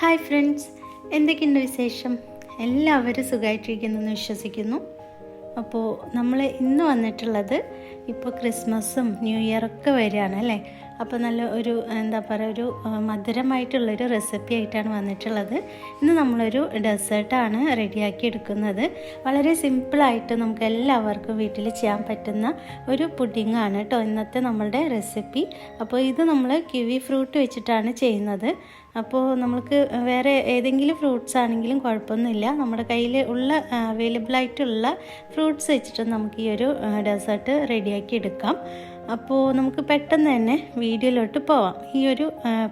Hi friends, എന്തൊക്കെയുണ്ട് വിശേഷം? എല്ലാവരും സുഖമായിട്ടിരിക്കുന്നെന്ന് വിശ്വസിക്കുന്നു. അപ്പോൾ നമ്മൾ ഇന്ന് വന്നിട്ടുള്ളത് ഇപ്പോൾ ക്രിസ്മസും ന്യൂ ഇയറൊക്കെ വരികയാണ് അല്ലേ. അപ്പോൾ നല്ല ഒരു ഒരു മധുരമായിട്ടുള്ളൊരു റെസിപ്പി ആയിട്ടാണ് വന്നിട്ടുള്ളത്. ഇന്ന് നമ്മളൊരു ഡെസേർട്ടാണ് റെഡിയാക്കി എടുക്കുന്നത്. വളരെ സിമ്പിളായിട്ട് നമുക്ക് എല്ലാവർക്കും വീട്ടിൽ ചെയ്യാൻ പറ്റുന്ന ഒരു പുഡിങ്ങാണ് കേട്ടോ ഇന്നത്തെ നമ്മളുടെ റെസിപ്പി. അപ്പോൾ ഇത് നമ്മൾ കിവി ഫ്രൂട്ട് വെച്ചിട്ടാണ് ചെയ്യുന്നത്. അപ്പോൾ നമുക്ക് വേറെ ഏതെങ്കിലും ഫ്രൂട്ട്സ് ആണെങ്കിലും കുഴപ്പമൊന്നുമില്ല. നമ്മുടെ കയ്യിൽ ഉള്ള അവൈലബിൾ ആയിട്ടുള്ള ഫ്രൂട്ട്സ് വെച്ചിട്ട് നമുക്ക് ഈ ഒരു ഡെസേർട്ട് റെഡിയാക്കി എടുക്കാം. അപ്പോൾ നമുക്ക് പെട്ടെന്ന് തന്നെ വീഡിയോയിലോട്ട് പോവാം. ഈ ഒരു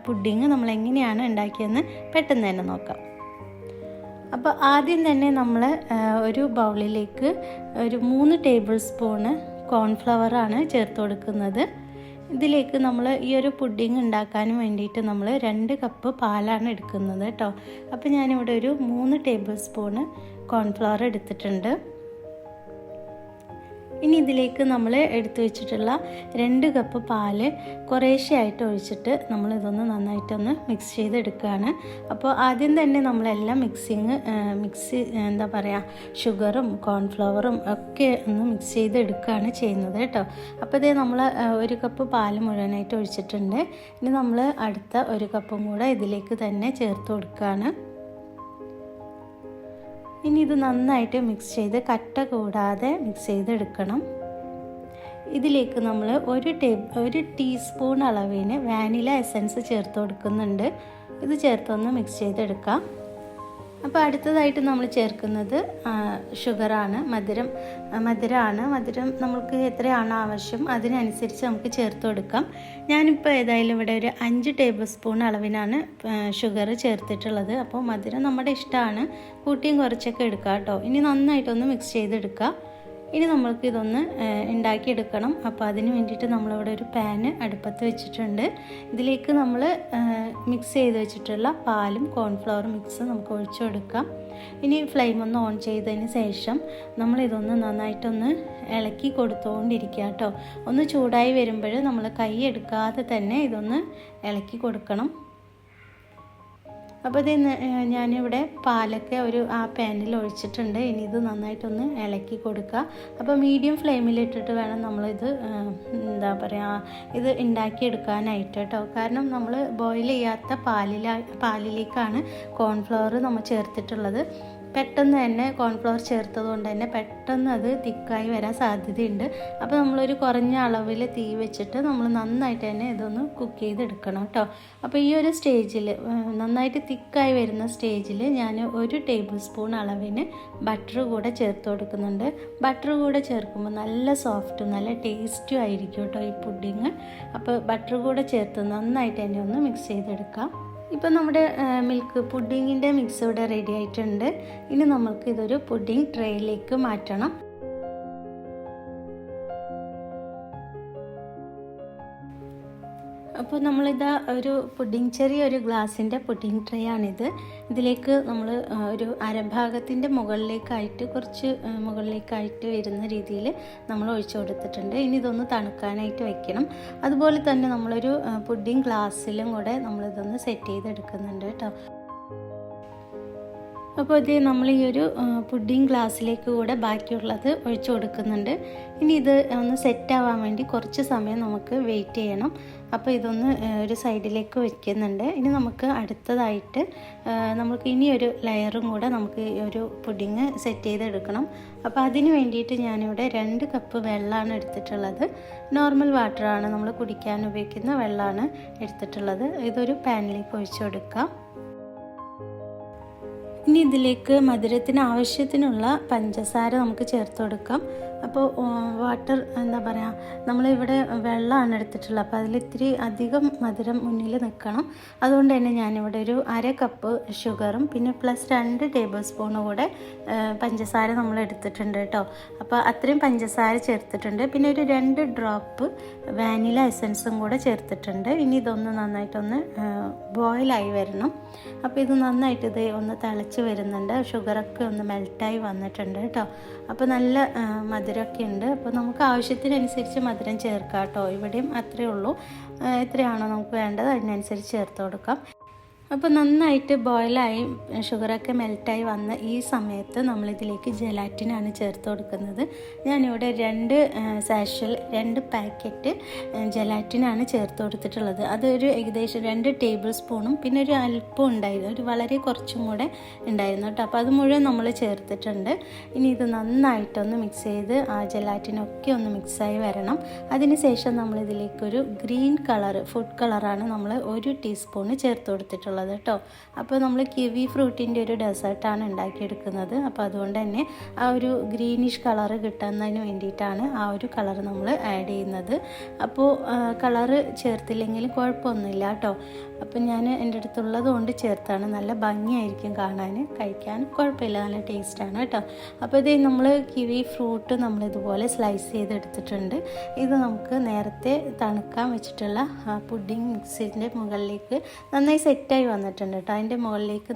പുഡിങ് നമ്മൾ എങ്ങനെയാണ് ഉണ്ടാക്കിയതെന്ന് പെട്ടെന്ന് തന്നെ നോക്കാം. അപ്പോൾ ആദ്യം തന്നെ നമ്മൾ ഒരു ബൗളിലേക്ക് ഒരു 3 ടേബിൾ സ്പൂണ് കോൺഫ്ലവറാണ് ചേർത്ത് കൊടുക്കുന്നത്. ഇതിലേക്ക് നമ്മൾ ഈ ഒരു പുഡിങ് ഉണ്ടാക്കാനും വേണ്ടിയിട്ട് നമ്മൾ 2 കപ്പ് പാലാണ് എടുക്കുന്നത് കേട്ടോ. അപ്പോൾ ഞാനിവിടെ ഒരു 3 ടേബിൾ സ്പൂണ് കോൺഫ്ലവർ എടുത്തിട്ടുണ്ട്. ഇനി ഇതിലേക്ക് നമ്മൾ എടുത്തു വെച്ചിട്ടുള്ള 2 കപ്പ് പാല് കുറേശ്ശെയായിട്ട് ഒഴിച്ചിട്ട് നമ്മളിതൊന്ന് നന്നായിട്ടൊന്ന് മിക്സ് ചെയ്തെടുക്കുകയാണ്. അപ്പോൾ ആദ്യം തന്നെ നമ്മളെല്ലാം മിക്സ് ഷുഗറും കോൺഫ്ലവറും ഒക്കെ ഒന്ന് മിക്സ് ചെയ്തെടുക്കുകയാണ് ചെയ്യുന്നത് കേട്ടോ. അപ്പോൾ ഇതേ നമ്മൾ 1 കപ്പ് പാല് മുഴുവനായിട്ട് ഒഴിച്ചിട്ടുണ്ട്. ഇനി നമ്മൾ അടുത്ത 1 കപ്പും കൂടെ ഇതിലേക്ക് തന്നെ ചേർത്ത് കൊടുക്കുകയാണ്. ഇനി ഇത് നന്നായിട്ട് മിക്സ് ചെയ്ത് കട്ട കൂടാതെ മിക്സ് ചെയ്തെടുക്കണം. ഇതിലേക്ക് നമ്മൾ ഒരു ടീസ്പൂൺ അളവിന് വാനില എസൻസ് ചേർത്ത് കൊടുക്കുന്നുണ്ട്. ഇത് ചേർത്തൊന്ന് മിക്സ് ചെയ്തെടുക്കാം. അപ്പോൾ അടുത്തതായിട്ട് നമ്മൾ ചേർക്കുന്നത് ഷുഗറാണ്, മധുരം നമുക്ക് എത്രയാണ് ആവശ്യം അതിനനുസരിച്ച് നമുക്ക് ചേർത്ത് കൊടുക്കാം. ഞാനിപ്പോൾ ഏതായാലും ഇവിടെ ഒരു 5 ടേബിൾ സ്പൂൺ അളവിനാണ് ഷുഗർ ചേർത്തിട്ടുള്ളത്. അപ്പോൾ മധുരം നമ്മുടെ ഇഷ്ടമാണ്, കൂട്ടിയും കുറച്ചൊക്കെ എടുക്കാം കേട്ടോ. ഇനി നന്നായിട്ടൊന്ന് മിക്സ് ചെയ്തെടുക്കുക. ഇനി നമ്മൾക്ക് ഇതൊന്ന് ഉണ്ടാക്കിയെടുക്കണം. അപ്പോൾ അതിന് വേണ്ടിയിട്ട് നമ്മളിവിടെ ഒരു പാന് അടുപ്പത്ത് വെച്ചിട്ടുണ്ട്. ഇതിലേക്ക് നമ്മൾ മിക്സ് ചെയ്ത് വെച്ചിട്ടുള്ള പാലും കോൺഫ്ലവർ മിക്സ് നമുക്ക് ഒഴിച്ചു കൊടുക്കാം. ഇനി ഫ്ലെയിം ഒന്ന് ഓൺ ചെയ്തതിന് ശേഷം നമ്മളിതൊന്ന് നന്നായിട്ടൊന്ന് ഇളക്കി കൊടുത്തുകൊണ്ടിരിക്കുക കേട്ടോ. ഒന്ന് ചൂടായി വരുമ്പോൾ നമ്മൾ കൈ എടുക്കാതെ തന്നെ ഇതൊന്ന് ഇളക്കി കൊടുക്കണം. അപ്പോൾ ഞാനിവിടെ പാലൊക്കെ ആ പാനിൽ ഒഴിച്ചിട്ടുണ്ട്. ഇനി ഇത് നന്നായിട്ടൊന്ന് ഇളക്കി കൊടുക്കുക. അപ്പോൾ മീഡിയം ഫ്ലെയിമിലിട്ടിട്ട് വേണം നമ്മളിത് ഇത് ഉണ്ടാക്കിയെടുക്കാനായിട്ട് കേട്ടോ. കാരണം നമ്മൾ ബോയിൽ ചെയ്യാത്ത പാലിലേക്കാണ് കോൺഫ്ലവർ നമ്മൾ ചേർത്തിട്ടുള്ളത്. പെട്ടെന്ന് തന്നെ കോൺഫ്ലവർ ചേർത്തത് കൊണ്ട് തന്നെ പെട്ടെന്ന് അത് തിക്കായി വരാൻ സാധ്യതയുണ്ട്. അപ്പോൾ നമ്മളൊരു കുറഞ്ഞ അളവിൽ തീ വെച്ചിട്ട് നമ്മൾ നന്നായിട്ട് തന്നെ ഇതൊന്ന് കുക്ക് ചെയ്തെടുക്കണം കേട്ടോ. അപ്പോൾ ഈ ഒരു സ്റ്റേജിൽ നന്നായിട്ട് തിക്കായി വരുന്ന സ്റ്റേജിൽ ഞാൻ 1 ടേബിൾ സ്പൂൺ അളവിന് ബട്ടർ കൂടെ ചേർത്ത് കൊടുക്കുന്നുണ്ട്. ബട്ടർ കൂടെ ചേർക്കുമ്പോൾ നല്ല സോഫ്റ്റും നല്ല ടേസ്റ്റും ആയിരിക്കും കേട്ടോ ഈ പുഡിങ്. അപ്പോൾ ബട്ടർ കൂടെ ചേർത്ത് നന്നായിട്ട് തന്നെ ഒന്ന് മിക്സ് ചെയ്തെടുക്കാം. ഇപ്പോൾ നമ്മുടെ മിൽക്ക് പുഡിങ്ങിൻ്റെ മിക്സ് ഇവിടെ റെഡി ആയിട്ടുണ്ട്. ഇനി നമുക്ക് ഇതൊരു പുഡിങ് ട്രേയിലേക്ക് മാറ്റണം. അപ്പോൾ നമ്മളിതാ ചെറിയൊരു ഗ്ലാസിൻ്റെ പുഡിങ് ട്രേ ആണിത്. ഇതിലേക്ക് നമ്മൾ ഒരു അരഭാഗത്തിൻ്റെ മുകളിലേക്കായിട്ട് വരുന്ന രീതിയിൽ നമ്മൾ ഒഴിച്ചു കൊടുത്തിട്ടുണ്ട്. ഇനി ഇതൊന്ന് തണുക്കാനായിട്ട് വെക്കണം. അതുപോലെ തന്നെ നമ്മളൊരു പുഡിങ് ഗ്ലാസ്സിലും കൂടെ നമ്മളിതൊന്ന് സെറ്റ് ചെയ്തെടുക്കുന്നുണ്ട് കേട്ടോ. അപ്പോൾ ഇത് നമ്മൾ ഈ ഒരു പുഡിങ് ഗ്ലാസ്സിലേക്ക് കൂടെ ബാക്കിയുള്ളത് ഒഴിച്ചു കൊടുക്കുന്നുണ്ട്. ഇനി ഇത് ഒന്ന് സെറ്റാവാൻ വേണ്ടി കുറച്ച് സമയം നമുക്ക് വെയിറ്റ് ചെയ്യണം. അപ്പോൾ ഇതൊന്ന് ഒരു സൈഡിലേക്ക് വെക്കുന്നുണ്ട്. ഇനി നമുക്ക് അടുത്തതായിട്ട് ഇനിയൊരു ലെയറും കൂടെ നമുക്ക് ഈ ഒരു പുഡിങ് സെറ്റ് ചെയ്തെടുക്കണം. അപ്പോൾ അതിന് വേണ്ടിയിട്ട് ഞാനിവിടെ 2 കപ്പ് വെള്ളമാണ് എടുത്തിട്ടുള്ളത്. നോർമൽ വാട്ടറാണ്, നമ്മൾ കുടിക്കാൻ ഉപയോഗിക്കുന്ന വെള്ളമാണ് എടുത്തിട്ടുള്ളത്. ഇതൊരു പാനിലേക്ക് ഒഴിച്ചു കൊടുക്കാം. ഇനി ഇതിലേക്ക് മധുരത്തിന് ആവശ്യത്തിനുള്ള പഞ്ചസാര നമുക്ക് ചേർത്ത് കൊടുക്കാം. അപ്പോൾ വാട്ടർ നമ്മളിവിടെ വെള്ളമാണ് എടുത്തിട്ടുള്ളത്. അപ്പോൾ അതിലിത്തിരി അധികം മധുരം മുന്നിൽ നിൽക്കണം. അതുകൊണ്ട് തന്നെ ഞാനിവിടെ ഒരു 1/2 കപ്പ് ഷുഗറും പിന്നെ പ്ലസ് 2 ടേബിൾ സ്പൂണ് കൂടെ പഞ്ചസാര നമ്മൾ എടുത്തിട്ടുണ്ട് കേട്ടോ. അപ്പോൾ അത്രയും പഞ്ചസാര ചേർത്തിട്ടുണ്ട്. പിന്നെ ഒരു 2 ഡ്രോപ്പ് വാനില എസൻസും കൂടെ ചേർത്തിട്ടുണ്ട്. ഇനി ഇതൊന്ന് നന്നായിട്ടൊന്ന് ബോയിലായി വരണം. അപ്പോൾ ഇത് നന്നായിട്ട് ഒന്ന് തിളച്ച് വരുന്നുണ്ട്. ഷുഗറൊക്കെ ഒന്ന് മെൽറ്റായി വന്നിട്ടുണ്ട് കേട്ടോ. അപ്പോൾ നല്ല മധുരമൊക്കെ ഉണ്ട്. അപ്പോൾ നമുക്ക് ആവശ്യത്തിനനുസരിച്ച് മധുരം ചേർക്കാം കേട്ടോ. ഇവിടെയും അത്രയേ ഉള്ളൂ. എത്രയാണോ നമുക്ക് വേണ്ടത് അതിനനുസരിച്ച് ചേർത്ത് കൊടുക്കാം. അപ്പോൾ നന്നായിട്ട് ബോയിലായി ഷുഗറൊക്കെ മെൽറ്റായി വന്ന ഈ സമയത്ത് നമ്മളിതിലേക്ക് ജെലാറ്റിനാണ് ചേർത്ത് കൊടുക്കുന്നത്. ഞാനിവിടെ 2 പാക്കറ്റ് ജെലാറ്റിനാണ് ചേർത്ത് കൊടുത്തിട്ടുള്ളത്. അതൊരു ഏകദേശം 2 ടേബിൾ സ്പൂണും പിന്നെ ഒരു അല്പം ഉണ്ടായിരുന്നു, ഒരു വളരെ കുറച്ചും കൂടെ ഉണ്ടായിരുന്നു കേട്ടോ. അപ്പോൾ അത് മുഴുവൻ നമ്മൾ ചേർത്തിട്ടുണ്ട്. ഇനി ഇത് നന്നായിട്ടൊന്ന് മിക്സ് ചെയ്ത് ആ ജെലാറ്റിനൊക്കെ ഒന്ന് മിക്സായി വരണം. അതിനുശേഷം നമ്മളിതിലേക്കൊരു ഗ്രീൻ കളർ ഫുഡ് കളറാണ് നമ്മൾ 1 ടീസ്പൂൺ ചേർത്ത് കൊടുത്തിട്ടുള്ളത് കേട്ടോ. അപ്പോൾ നമ്മൾ കിവി ഫ്രൂട്ടിൻ്റെ ഒരു ഡെസേർട്ടാണ് ഉണ്ടാക്കിയെടുക്കുന്നത്. അപ്പോൾ അതുകൊണ്ട് തന്നെ ആ ഒരു ഗ്രീനിഷ് കളറ് കിട്ടുന്നതിന് വേണ്ടിയിട്ടാണ് ആ ഒരു കളർ നമ്മൾ ആഡ് ചെയ്യുന്നത്. അപ്പോൾ കളറ് ചേർത്തില്ലെങ്കിലും കുഴപ്പമൊന്നുമില്ല കേട്ടോ. അപ്പോൾ ഞാൻ എൻ്റെ അടുത്തുള്ളത് കൊണ്ട് ചേർത്താണ്. നല്ല ഭംഗിയായിരിക്കും കാണാൻ, കഴിക്കാൻ കുഴപ്പമില്ല, നല്ല ടേസ്റ്റാണ് കേട്ടോ. അപ്പോൾ ഇത് നമ്മൾ കിവി ഫ്രൂട്ട് നമ്മളിതുപോലെ സ്ലൈസ് ചെയ്തെടുത്തിട്ടുണ്ട്. ഇത് നമുക്ക് നേരത്തെ തണുക്കാൻ വെച്ചിട്ടുള്ള പുഡിംഗ് മിക്സിൻ്റെ മുകളിലേക്ക് നന്നായി സെറ്റായി വന്നിട്ടുണ്ട് കേട്ടോ. അതിൻ്റെ മുകളിലേക്ക്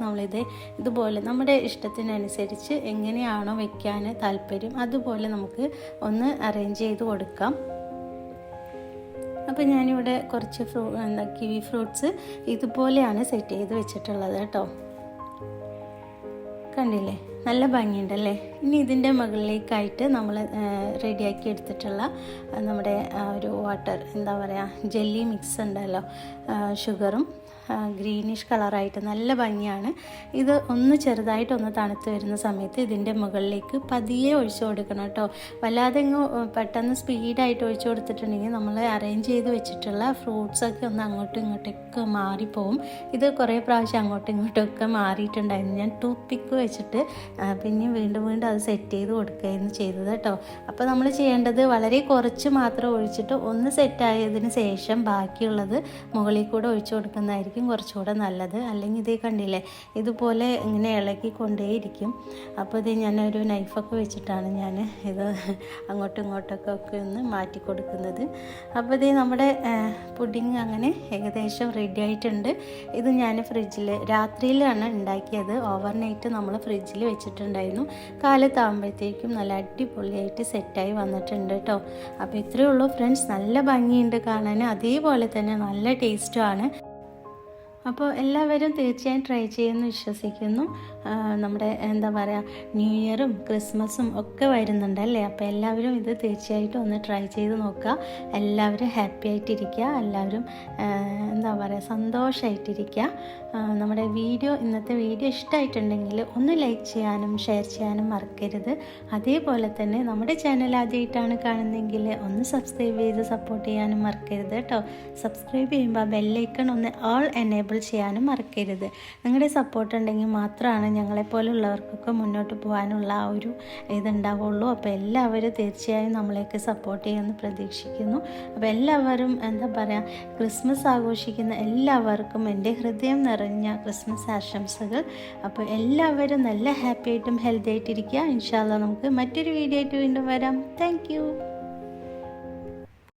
ഇതുപോലെ നമ്മുടെ ഇഷ്ടത്തിനനുസരിച്ച് എങ്ങനെയാണോ വെക്കാൻ താല്പര്യം അതുപോലെ നമുക്ക് ഒന്ന് അറേഞ്ച് ചെയ്ത് കൊടുക്കാം. അപ്പോൾ ഞാനിവിടെ കുറച്ച് കിവി ഫ്രൂട്ട്സ് ഇതുപോലെയാണ് സെറ്റ് ചെയ്ത് വെച്ചിട്ടുള്ളത് കേട്ടോ. കണ്ടില്ലേ, നല്ല ഭംഗിയുണ്ടല്ലേ. ഇനി ഇതിൻ്റെ മുകളിലേക്കായിട്ട് നമ്മൾ റെഡിയാക്കി എടുത്തിട്ടുള്ള നമ്മുടെ ഒരു വാട്ടർ ജെല്ലി മിക്സ് ഉണ്ടല്ലോ, ഷുഗറും ഗ്രീനിഷ് കളറായിട്ട് നല്ല ഭംഗിയാണ്. ഇത് ചെറുതായിട്ടൊന്ന് തണുത്ത് വരുന്ന സമയത്ത് ഇതിൻ്റെ മുകളിലേക്ക് പതിയെ ഒഴിച്ചു കൊടുക്കണം കേട്ടോ. വല്ലാതെ പെട്ടെന്ന് സ്പീഡായിട്ട് ഒഴിച്ചു കൊടുത്തിട്ടുണ്ടെങ്കിൽ നമ്മൾ അറേഞ്ച് ചെയ്ത് വെച്ചിട്ടുള്ള ഫ്രൂട്ട്സൊക്കെ അങ്ങോട്ടും ഇങ്ങോട്ടൊക്കെ മാറിപ്പോവും. ഇത് കുറേ പ്രാവശ്യം അങ്ങോട്ടും ഇങ്ങോട്ടൊക്കെ മാറിയിട്ടുണ്ടായിരുന്നു. ഞാൻ ടൂത്ത് പിക്ക് വെച്ചിട്ട് പിന്നെ വീണ്ടും അത് സെറ്റ് ചെയ്ത് കൊടുക്കുകയായിരുന്നു ചെയ്തത് കേട്ടോ. അപ്പോൾ നമ്മൾ ചെയ്യേണ്ടത് വളരെ കുറച്ച് മാത്രം ഒഴിച്ചിട്ട് ഒന്ന് സെറ്റായതിന് ശേഷം ബാക്കിയുള്ളത് മുകളിൽ കൂടെ ഒഴിച്ചു കൊടുക്കുന്നതായിരിക്കും കുറച്ചുകൂടെ നല്ലത്. അല്ലെങ്കിൽ ഇതേ കണ്ടില്ലേ, ഇതുപോലെ ഇങ്ങനെ ഇളക്കിക്കൊണ്ടേയിരിക്കും. അപ്പോൾ ഇത് ഞാനൊരു നൈഫൊക്കെ വെച്ചിട്ടാണ് ഞാൻ ഇത് അങ്ങോട്ടും ഇങ്ങോട്ടൊക്കെ ഒന്ന് മാറ്റി കൊടുക്കുന്നത്. അപ്പോൾ ഇത് നമ്മുടെ പുഡിങ് അങ്ങനെ ഏകദേശം റെഡി ആയിട്ടുണ്ട്. ഇത് ഞാൻ രാത്രിയിലാണ് ഉണ്ടാക്കിയത്. ഓവർനൈറ്റ് നമ്മൾ ഫ്രിഡ്ജിൽ വെച്ചിട്ടുണ്ടായിരുന്നു. കാലത്താകുമ്പോഴത്തേക്കും നല്ല അടിപൊളിയായിട്ട് സെറ്റായി വന്നിട്ടുണ്ട് കേട്ടോ. അപ്പോൾ ഇത്രയേ ഉള്ളൂ ഫ്രണ്ട്സ്. നല്ല ഭംഗിയുണ്ട് കാണാൻ, അതേപോലെ തന്നെ നല്ല ടേസ്റ്റുമാണ്. അപ്പോൾ എല്ലാവരും തീർച്ചയായും ട്രൈ ചെയ്യുമെന്ന് വിശ്വസിക്കുന്നു. നമ്മുടെ ന്യൂ ഇയറും ക്രിസ്മസും ഒക്കെ വരുന്നുണ്ടല്ലേ. അപ്പോൾ എല്ലാവരും ഇത് തീർച്ചയായിട്ടും ഒന്ന് ട്രൈ ചെയ്ത് നോക്കുക. എല്ലാവരും ഹാപ്പി ആയിട്ടിരിക്കുക, എല്ലാവരും സന്തോഷമായിട്ടിരിക്കുക. നമ്മുടെ ഇന്നത്തെ വീഡിയോ ഇഷ്ടമായിട്ടുണ്ടെങ്കിൽ ഒന്ന് ലൈക്ക് ചെയ്യാനും ഷെയർ ചെയ്യാനും മറക്കരുത്. അതേപോലെ തന്നെ നമ്മുടെ ചാനൽ ആദ്യമായിട്ടാണ് കാണുന്നതെങ്കിൽ ഒന്ന് സബ്സ്ക്രൈബ് ചെയ്ത് സപ്പോർട്ട് ചെയ്യാനും മറക്കരുത് കേട്ടോ. സബ്സ്ക്രൈബ് ചെയ്യുമ്പോൾ ബെല്ലൈക്കൺ ഒന്ന് ഓൾ എനേബിൾ ചെയ്യാനും മറക്കരുത്. നിങ്ങളുടെ സപ്പോർട്ട് ഉണ്ടെങ്കിൽ മാത്രമാണ് ഞങ്ങളെപ്പോലുള്ളവർക്കൊക്കെ മുന്നോട്ട് പോകാനുള്ള ആ ഒരു ഇതുണ്ടാവുള്ളൂ. അപ്പോൾ എല്ലാവരും തീർച്ചയായും നമ്മളെയൊക്കെ സപ്പോർട്ട് ചെയ്യുമെന്ന് പ്രതീക്ഷിക്കുന്നു. അപ്പോൾ എല്ലാവരും ക്രിസ്മസ് ആഘോഷിക്കുന്ന എല്ലാവർക്കും എൻ്റെ ഹൃദയം നിറഞ്ഞ ക്രിസ്മസ് ആശംസകൾ. അപ്പോൾ എല്ലാവരും നല്ല ഹാപ്പി ആയിട്ടും ഹെൽത്തി ആയിട്ടിരിക്കുക. ഇൻഷാ അല്ലാഹ് നമുക്ക് മറ്റൊരു വീഡിയോ ആയിട്ട് വീണ്ടും വരാം. താങ്ക്